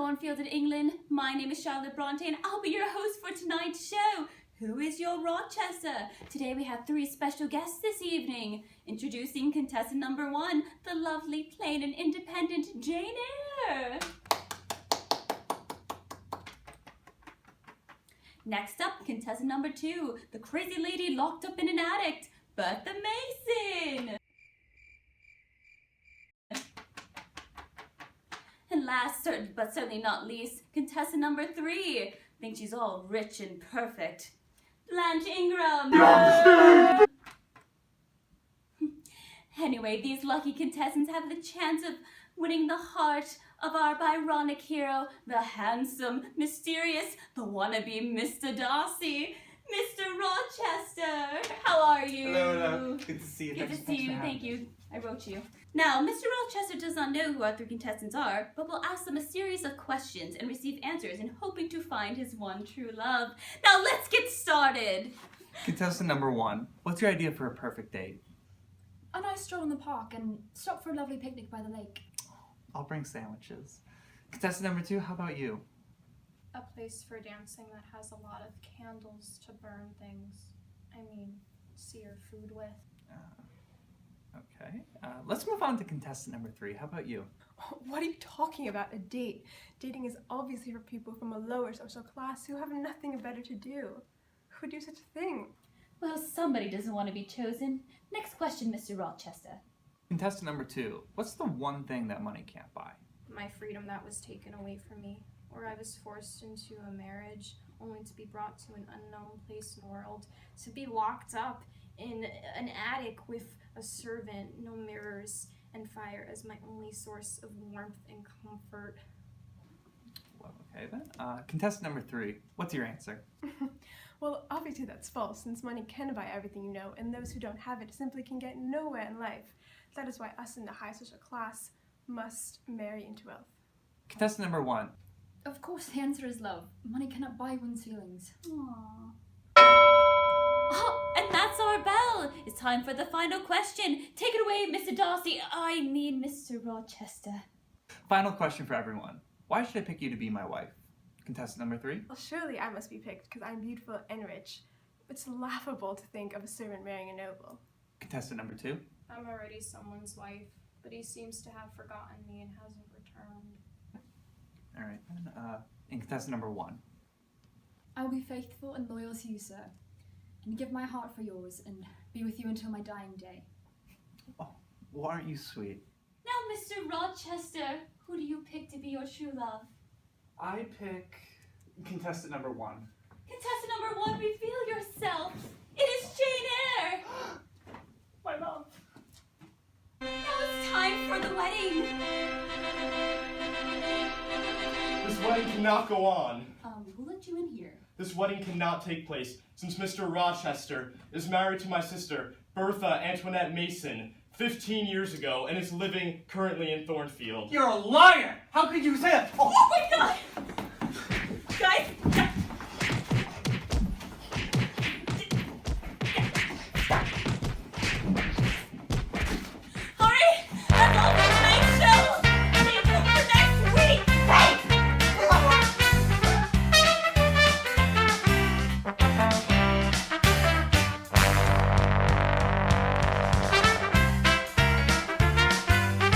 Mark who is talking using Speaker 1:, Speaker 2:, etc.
Speaker 1: Thornfield in England. My name is Charlotte Bronte and I'll be your host for tonight's show. Who is your Rochester? Today we have 3 special guests this evening. Introducing contestant number 1, the lovely, plain and independent Jane Eyre. Next up, contestant number 2, the crazy lady locked up in an attic, Bertha Mason. And last, but certainly not least, contestant number 3. Think she's all rich and perfect, Blanche Ingram. Anyway, these lucky contestants have the chance of winning the heart of our Byronic hero, the handsome, mysterious, the wannabe Mr. Darcy, Mr. Rochester. How are you?
Speaker 2: Hello. Good to see you.
Speaker 1: Good to see you. Thank you. I wrote you. Now, Mr. Rochester does not know who our 3 contestants are, but will ask them a series of questions and receive answers in hoping to find his one true love. Now, let's get started.
Speaker 2: Contestant number 1, what's your idea for a perfect date?
Speaker 3: A nice stroll in the park and stop for a lovely picnic by the lake.
Speaker 2: I'll bring sandwiches. Contestant number 2, how about you?
Speaker 4: A place for dancing that has a lot of candles to burn things. Sear food with.
Speaker 2: Okay. Let's move on to contestant number 3. How about you?
Speaker 5: What are you talking about? A date? Dating is obviously for people from a lower social class who have nothing better to do. Who would do such a thing?
Speaker 1: Well, somebody doesn't want to be chosen. Next question, Mr. Rochester.
Speaker 2: Contestant number 2, what's the one thing that money can't buy?
Speaker 4: My freedom that was taken away from me, or I was forced into a marriage only to be brought to an unknown place in the world, to be locked up in an attic with a servant, no mirrors, and fire as my only source of warmth and comfort.
Speaker 2: Well, okay then. Contestant number 3, what's your answer?
Speaker 5: Well, obviously that's false, since money can buy everything you know, and those who don't have it simply can get nowhere in life. That is why us in the high social class must marry into wealth.
Speaker 2: Contestant number 1.
Speaker 3: Of course the answer is love. Money cannot buy one's feelings.
Speaker 1: Aww. Oh, and that's our bell. It's time for the final question. Take it away, Mr. Darcy. I mean, Mr. Rochester.
Speaker 2: Final question for everyone. Why should I pick you to be my wife? Contestant number 3.
Speaker 5: Well, surely I must be picked because I'm beautiful and rich. It's laughable to think of a servant marrying a noble.
Speaker 2: Contestant number 2.
Speaker 4: I'm already someone's wife, but he seems to have forgotten me and hasn't returned.
Speaker 2: All right then. And contestant number 1.
Speaker 3: I will be faithful and loyal to you, sir, and give my heart for yours and be with you until my dying day.
Speaker 2: Oh, well, aren't you sweet?
Speaker 1: Now, Mr. Rochester, who do you pick to be your true love?
Speaker 6: I pick contestant number 1.
Speaker 1: Contestant number 1, reveal yourself. It is Jane Eyre.
Speaker 6: My love.
Speaker 1: Now it's time for the wedding.
Speaker 6: This wedding cannot go on.
Speaker 1: We'll let you in here.
Speaker 6: This wedding cannot take place since Mr. Rochester is married to my sister, Bertha Antoinette Mason, 15 years ago and is living currently in Thornfield.
Speaker 2: You're a liar! How could you say that?
Speaker 1: Oh my God! Guys,